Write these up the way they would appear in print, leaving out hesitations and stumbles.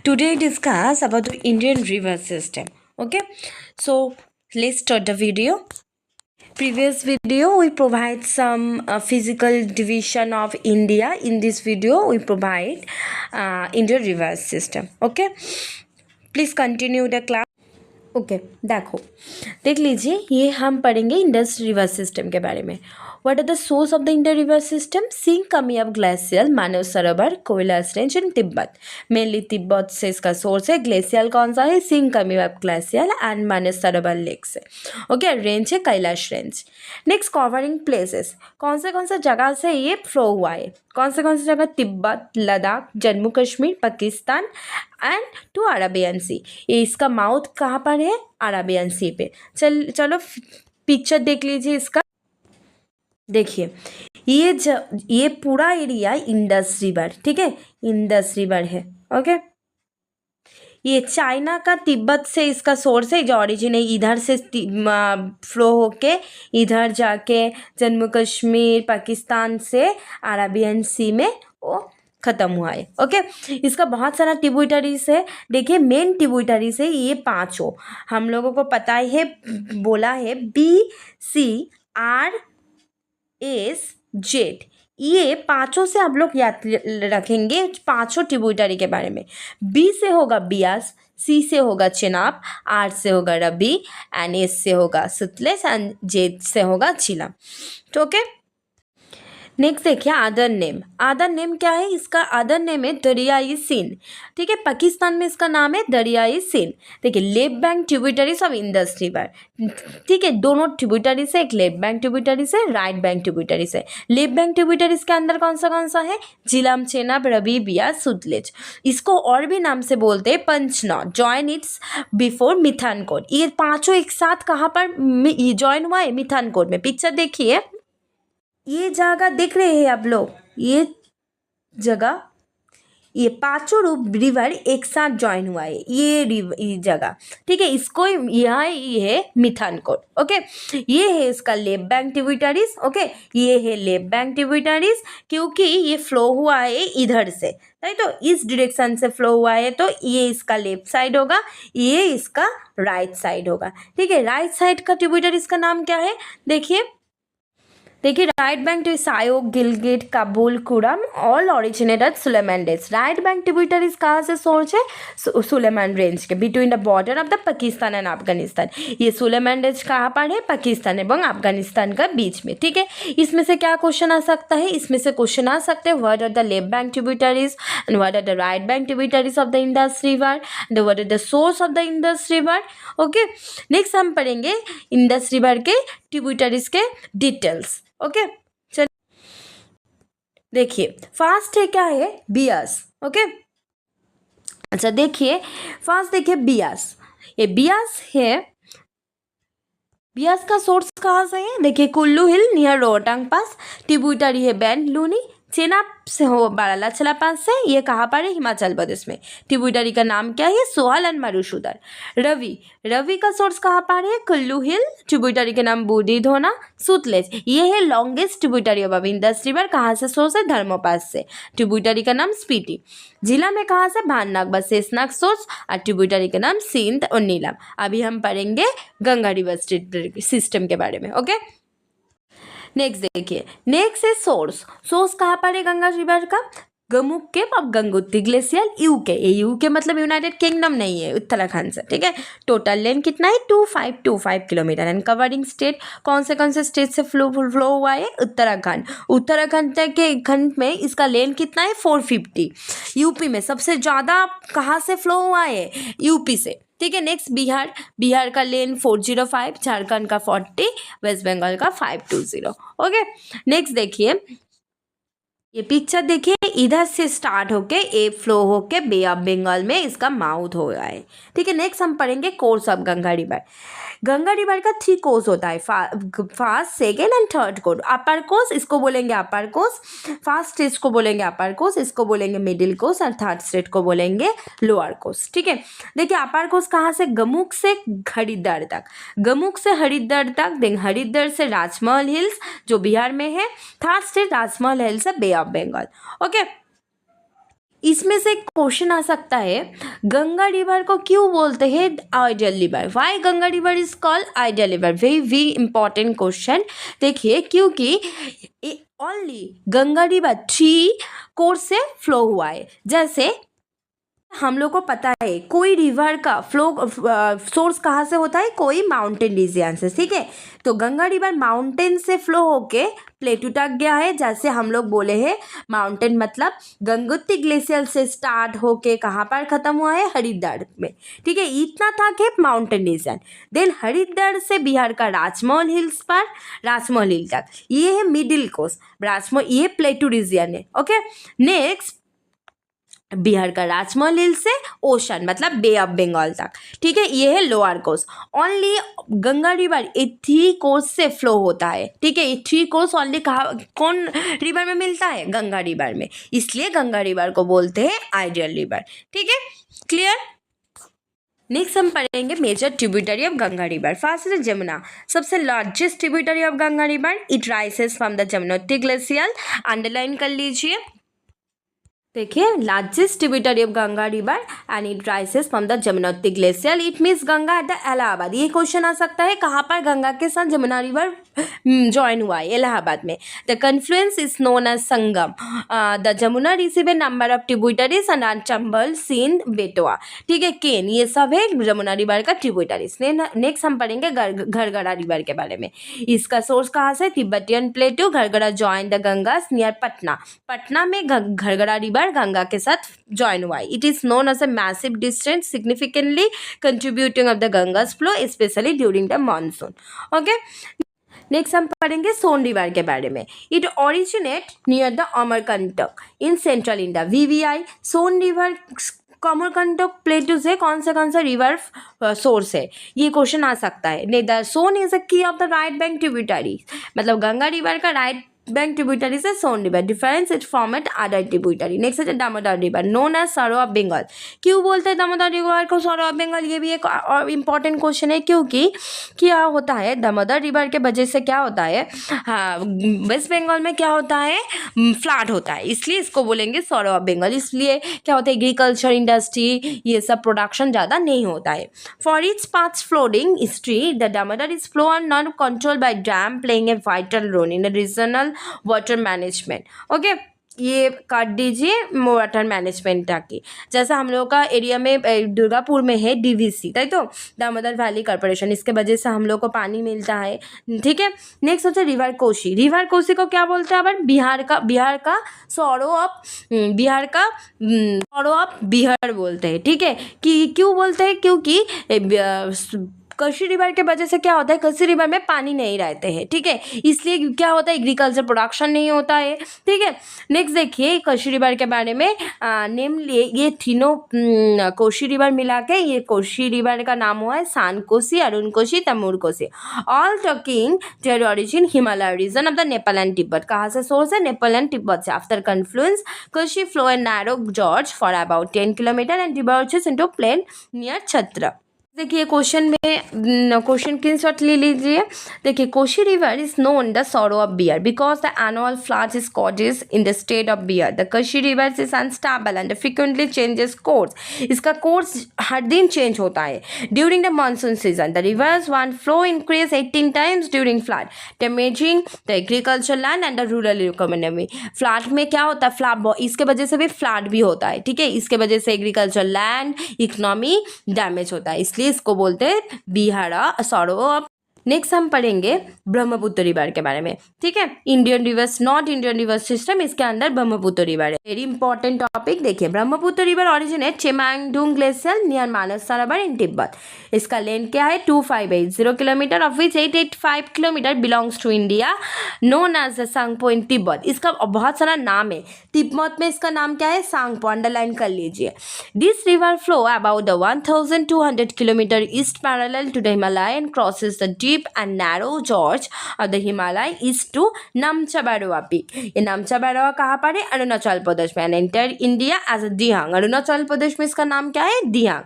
Today discuss about the Indian river system. Okay, so let's start the video. Previous video we provide some physical division of India. In this video we provide Indian river system. Okay, please continue the class. Okay देख लीजिए, ये हम पढ़ेंगे Indus river system के बारे में. What are the source of the Indus river system? सिंक कमियाब glacial, Mansarovar, Kailash range in Tibet. Mainly Tibet से इसका सोर्स है. ग्लेशियल कौन सा है? सिंक कमियाब glacial and Mansarovar lake से. ओके, रेंज है Kailash range. Next covering places, कौन से जगह से ये फ्लो हुआ है? कौन से जगह? Tibet, Ladakh, Jammu Kashmir, Pakistan and to Arabian sea. ये इसका माउथ कहाँ पर है? अरेबियन सी पे. चलो पिक्चर देख लीजिए इसका. देखिए ये पूरा एरिया इंडस रिवर, ठीक है, इंडस रिवर है. ओके, ये चाइना का तिब्बत से इसका सोर्स है, जो ओरिजिन है इधर से फ्लो होके इधर जाके जम्मू कश्मीर, पाकिस्तान से अरेबियन सी में वो ख़त्म हुआ है. ओके, इसका बहुत सारा ट्रिब्यूटरीज है. देखिए मेन ट्रिब्यूटरीज है ये पांचों, हम लोगों को पता है, बोला है BCRSZ. ये पांचों से आप लोग याद रखेंगे पांचों ट्रिब्यूटरी के बारे में. B से होगा बियास, C से होगा चेनाब, R से होगा रबी एंड S से होगा सतलेज एंड J से होगा झीलम. तो ओके, नेक्स्ट देखिए अदर नेम क्या है? इसका अदर नेम है दरियाई सिंध. ठीक है, पाकिस्तान में इसका नाम है दरियाई सिंध. देखिए left bank tributaries of Indus river. ठीक है, दोनों ट्रिब्यूटरीज है, एक लेफ्ट बैंक ट्रिब्यूटरीज है, राइट बैंक ट्रिब्यूटरीज है. लेफ्ट बैंक ट्रिब्यूटरीज के अंदर कौन सा है? झीलम, चेनाब, रबी, बियास, सतलेज. इसको और भी नाम से बोलते हैं Panchnad. Join its before Mithankot. ये पांचों एक साथ कहाँ पर ज्वाइन हुआ है? मिथानकोट में. पिक्चर देखिए, ये जगह देख रहे हैं आप लोग, ये जगह, ये पांचों रिवर एक साथ ज्वाइन हुआ है, ये जगह. ठीक है, इसको यहाँ ये है मिथानकोट. ओके, ये है इसका लेफ्ट बैंक ट्रिब्यूटरीज. ओके, ये है लेफ्ट बैंक ट्रिब्यूटरीज क्योंकि ये फ्लो हुआ है इधर से, राइट. तो इस डायरेक्शन से फ्लो हुआ है, तो ये इसका लेफ्ट साइड होगा, ये इसका राइट साइड होगा. ठीक है, राइट साइड का ट्रिब्यूटरीज का नाम क्या है? देखिए right bank to Shyok, Gilgit, Kabul, Kurram all originated Sulaiman range. Right bank tributaries कहाँ से सोर्स है? सुलेमान रेंज के between the border of the Pakistan and Afghanistan. ये सुलेमान रेंज कहाँ पर है? पाकिस्तान एवं अफगानिस्तान का बीच में. ठीक है, इसमें से क्या क्वेश्चन आ सकता है? इसमें से क्वेश्चन आ सकते हैं what are the left bank tributaries and what are the right bank tributaries of the Indus river and what are the source of the Indus river. Okay, next हम पढ़ेंगे इंडस रिवर के ट्रिब्यूटरीज के डिटेल्स. ओके, चलिए देखिए fast है क्या है? Beas. Okay, अच्छा देखिए फास्ट, देखिए बियास, ये बियास है. बियास का सोर्स कहाँ से है? देखिए कुल्लू हिल नियर रोहतांग पास. ट्रिब्यूटरी है बैन लूनी. चेनाब से हो बारालाचला पास से. ये कहाँ पर है? हिमाचल प्रदेश में. ट्रिब्यूटरी का नाम क्या है? सोहल एंड मरुशुदर. रवि का सोर्स कहाँ पर है? कुल्लू हिल. ट्रिब्यूटरी के नाम बूढ़ी धोना. सतलेज, ये है longest tributary of Indus river. कहाँ से सोर्स है? धर्मोपास से. ट्रिब्यूटरी का नाम स्पीति. जिला में कहाँ से? भाननाग बस शेषनाग सोर्स. और ट्रिब्यूटरी का नाम सिंध और नीलम. अभी हम पढ़ेंगे गंगा रिवर सिस्टम के बारे में. ओके, नेक्स्ट देखिए, नेक्स्ट है सोर्स कहाँ पर है गंगा रिवर का? गमुक के अब गंगोत्री ग्लेशियर. यूके, ये यूके मतलब यूनाइटेड किंगडम नहीं है, उत्तराखंड से. ठीक है, टोटल लेंथ कितना है? 2525 किलोमीटर. एंड कवरिंग स्टेट, कौन से स्टेट से फ्लो हुआ है? उत्तराखंड के खंड में इसका लेंथ कितना है? 450. यूपी में सबसे ज़्यादा कहाँ से फ्लो हुआ है? यूपी से. ठीक है, नेक्स्ट बिहार का लेन 405, झारखंड का 40, वेस्ट बंगाल का 520. ओके, नेक्स्ट देखिए, ये पिक्चर देखिए, इधर से स्टार्ट होके ए फ्लो होके बे ऑफ बंगाल में इसका माउथ हो गया है. ठीक है, नेक्स्ट हम पढ़ेंगे course of Ganga river. Ganga river का 3 कोर्स होता है, first, second and third course. Upper course इसको बोलेंगे अपर कोर्स, फर्स्ट स्टेज को बोलेंगे अपर कोर्स, इसको बोलेंगे मिडिल कोर्स और थर्ड स्टेज को बोलेंगे लोअर कोर्स. ठीक है, देखिए अपर कोर्स कहाँ से? गमुक से हरिद्वार तक. गमुक से हरिद्वार तक, देन हरिद्वार से राजमहल हिल्स जो बिहार में है. थर्ड स्टेज राजमहल हिल्स है बे ऑफ बंगाल. ओके, इसमें से क्वेश्चन आ सकता है, गंगा रिवर को क्यों बोलते हैं ideal river? Why Ganga river is called ideal river? Very important question. देखिए, क्योंकि ओनली गंगा रिवर 3 कोर्स से फ्लो हुआ है। जैसे हम लोग को पता है कोई रिवर का फ्लो सोर्स कहाँ से होता है, कोई माउंटेन रीजन से, ठीक है। तो गंगा रिवर माउंटेन से फ्लो होके प्लेटू तक गया है। जैसे हम लोग बोले हैं माउंटेन मतलब गंगोत्री ग्लेशियर से स्टार्ट होके कहाँ पर खत्म हुआ है, हरिद्वार में, ठीक है। इतना था कि माउंटेन रीजन। देन हरिद्वार से बिहार का राजमहल हिल्स पर, राजमहल हिल तक, ये है मिडिल कोस्ट। राजमहल ये प्लेटू रीजन है, ओके। नेक्स्ट बिहार का राजमहल हिल से ओशन मतलब बे ऑफ बंगाल तक, ठीक है। ये है लोअर कोस्ट। ओनली गंगा रिवर ये 3 कोर्स से फ्लो होता है, ठीक है। ये 3 कोर्स ओनली कहाँ, कौन रिवर में मिलता है, गंगा रिवर में, इसलिए गंगा रिवर को बोलते हैं आइडियल रिवर, ठीक है। क्लियर। नेक्स्ट हम पढ़ेंगे major tributary of Ganga river. First है जमुना, सबसे largest tributary of Ganga river. It rises from the Jamunotri glacier, underline कर लीजिए। देखिए, largest tributary of Ganga river and it rises from the Jamunotri glacier. It means Ganga at the Allahabad. ये question आ सकता है, कहाँ पर गंगा के साथ जमुना रिवर ज्वाइन हुआ है, इलाहाबाद में। The confluence is known as Sangam. The Jamuna receive a number of tributaries and Chambal, Sindh, Betwa, ठीक है, केन, ये सब है जमुना रिवर का ट्रिब्यूटरीज। नेक्स्ट हम पढ़ेंगे घरगड़ा रिवर के बारे में। इसका सोर्स कहाँ से, तिब्बतियन प्लेटू। घरगड़ा join the Ganges near Patna. Patna में घरगड़ा रिवर गंगा के साथ ज्वाइन हुआ है। It is known as a massive distance significantly contributing of the Ganges flow especially during the monsoon, okay. Next हम पढ़ेंगे सोन रिवर के बारे में। It originate near the Amarkantak in central India. VVI Son river Amarkantak plateau से कौन सा रिवर सोर्स है, ये क्वेश्चन आ सकता है। Nether Son is a key of the right bank tributary, मतलब गंगा रिवर का राइट बैंक ट्रिब्यूटरी से Son river. Difference it format other tributary. Next है Damodar river known as sorrow of Bengal. क्यों बोलते हैं दामोदर रिवर को सरो ऑफ बंगाल, ये भी एक और इम्पॉर्टेंट क्वेश्चन है। क्योंकि क्या होता है, दामोदर रिवर के वजह से क्या होता है, हाँ, वेस्ट बंगाल में क्या होता है, फ्लड होता है, इसलिए इसको बोलेंगे सरो ऑफ बंगाल। इसलिए क्या होता है, एग्रीकल्चर इंडस्ट्री ये सब प्रोडक्शन ज़्यादा नहीं होता है। For its paths flooding history the Damodar is flow are not control by dam playing a vital role in regional water management, okay. ये काट दीजिए वाटर मैनेजमेंट ताकि, जैसा हम लोग का एरिया में दुर्गापुर में है डीवीसी, ताई तो दामोदर वैली कॉर्पोरेशन, इसके वजह से हम लोग को पानी मिलता है, ठीक है। नेक्स्ट होता है रिवर कोसी। रिवर कोसी को क्या बोलते हैं, अब बिहार का सौरो ऑफ बिहार बोलते हैं, ठीक है। कि क्यों बोलते हैं, क्योंकि कोसी रिवर के वजह से क्या होता है, कोसी रिवर में पानी नहीं रहते हैं, ठीक है, इसलिए क्या होता है, एग्रीकल्चर प्रोडक्शन नहीं होता है, ठीक है। नेक्स्ट देखिए कोसी रिवर के बारे में नेम लिए, ये तीनों कोसी रिवर मिला के ये कोसी रिवर का नाम हुआ है Sun Kosi, Arun Kosi, Tamur Kosi. All talking their origin Himalaya region of the Nepal and Tibet. कहाँ से सोर्स है, नेपाल एंड तिब्बत से। After confluence Kosi flow and narrow gorge for about 10 kilometre and debouches into plain near Chatra. देखिए क्वेश्चन में क्वेश्चन स्क्रीनशॉट ले लीजिए। देखिए Kosi river is known the sorrow of Bihar because the annual floods is causes in the state of Bihar. The Kosi river is unstable and frequently changes course. इसका course हर दिन change होता है during the monsoon season. The reverse one flow increase 18 times during flood damaging the agriculture land and the rural economy. Flood में क्या होता है, flood इसके वजह से भी फ्लड भी होता है, ठीक है, इसके वजह से एग्रीकल्चर लैंड इकोनॉमी डैमेज होता है, इसलिए इसको बोलते हैं बिहारा सॉरो ऑफ। नेक्स्ट हम पढ़ेंगे ब्रह्मपुत्र रिवर के बारे में, ठीक है। Indian rivers, not Indian river system, इसके अंदर ब्रह्मपुत्र रिवर है। Very important topic. देखिए Brahmaputra river originate Chemayungdung glacier near Mansarovar in Tibet. इसका लेंथ क्या है 2580 kilometre, of which 885 kilometre belongs to India known as the Tsangpo in Tibet. इसका बहुत सारा नाम है, तिब्बत में इसका नाम क्या है, सांगपो, अंडरलाइन कर लीजिए। This river flow about the 1200 kilometre east parallel to the Himalaya and crosses the deep and narrow gorge of the Himalaya is to Namcha Barwa peak. ये Namcha Barwa कहाँ पर है? अरुणाचल प्रदेश में. And enter India as a Dihang. Arunachal Pradesh में इसका नाम क्या है? Dihang.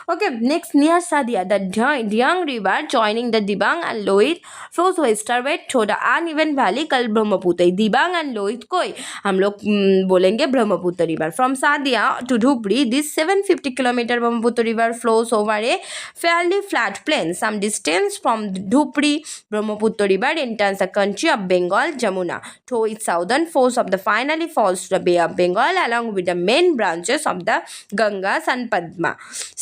Okay, next near Sadia, the Dihang river joining the Dibang and Loit flows westward through the uneven valley called Brahmaputra. Dibang and Loit को हम लोग बोलेंगे Brahmaputra river. From Sadia to Dhubri, this 750 kilometer Brahmaputra river flows over a fairly flat plain. Some distance from Dhubri, Brahmaputra river enters the country of Bengal, Jamuna, through its southern force of the finally falls to the Bay of Bengal along with the main branches of the Gangas and Padma.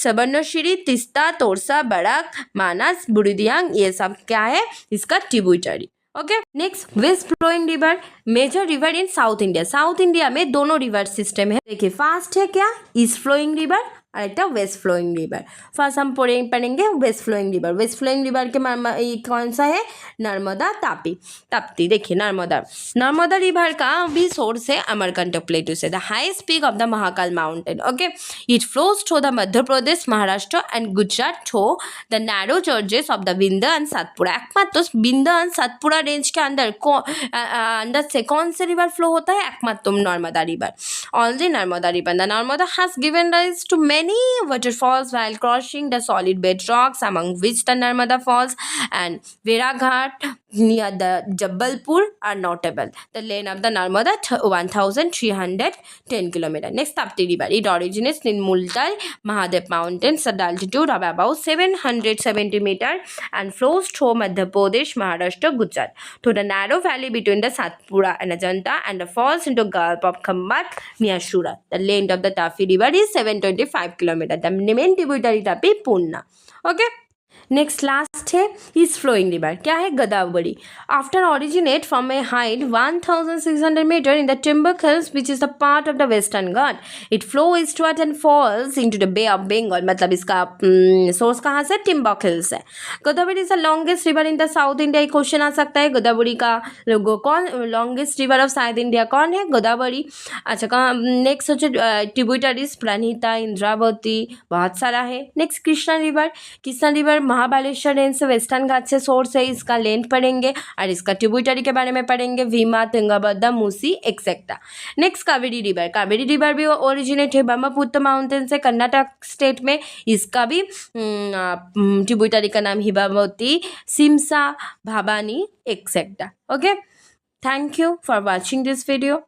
Sabarnashiri, Tista, Torsa, Barak, Manas, Buridiang, ये सब क्या है? इसका tributary. Okay, next west flowing river, major river in south India. South India में दोनों river system है. देखिए, first है क्या? ईस्ट फ्लोइंग रिवर और एक वेस्ट फ्लोइंग रिवर. फर्स्ट हम पढ़ेंगे west flowing river. West flowing river के कौन सा है? नर्मदा, तापी, तप्ती. देखिए, नर्मदा रिवर का भी सोर्स है अमरकंटक प्लेटू से. The highest peak of the Mahakal mountain. Okay, it flows through the Madhya Pradesh, Maharashtra and Gujarat through the narrow George's of the Vindhya and Satpura. एकमात्र विंध्य एंड सतपुड़ा रेंज के अंदर से कौन से रिवर फ्लो होता है? एकमात्र Narmada river. Only Narmada river. The Narmada has given rise to many waterfalls while crossing the solid bedrocks, among which the Narmada Falls and Veraghat near the Jabalpur are notable. The length of the Narmada 1310 km. Next, Tapti River. It originates in Multai Mahadev Mountains at altitude of about 770 meters and flows through Madhya Pradesh, Maharashtra, Gujarat through the narrow valley between the Satpura and Ajanta and falls into Gulf of Khambat near Surat. The length of the Tapi River is 725 kilometer. The main tributary Tapi Punna. Okay. Next last है east flowing river. क्या है? Godavari. After originate from a height 1600 metre in the Trimbak hills which is the part of the western ghat. It flow eastward and falls into the bay of Bengal. मतलब इसका source कहाँ से? Trimbak hills है. Godavari is the longest river in the south India. Question आ सकता है गोदावरी का कौन longest river of south India कौन है? गोदावरी. अच्छा, कहाँ? नेक्स्ट ट्रिब्यूटरीज प्रणीता, इंद्रावती, बहुत सारा है. Next Krishna river. Krishna river Mahabaleshwar range से वेस्टर्न घाट से सोर्स है. इसका लेंथ पढ़ेंगे और इसका ट्रिब्यूटरी के बारे में पढ़ेंगे. Bhima, Tungabhadra, Musi etcetera. Next Kaveri river. Kaveri river भी ओरिजिनेट है ब्रह्मपुत्र माउंटेन से, कर्नाटक स्टेट में. इसका भी ट्रिब्यूटरी का नाम Hemavati, Shimsha, Bhavani etcetera. Okay, thank you for watching this video.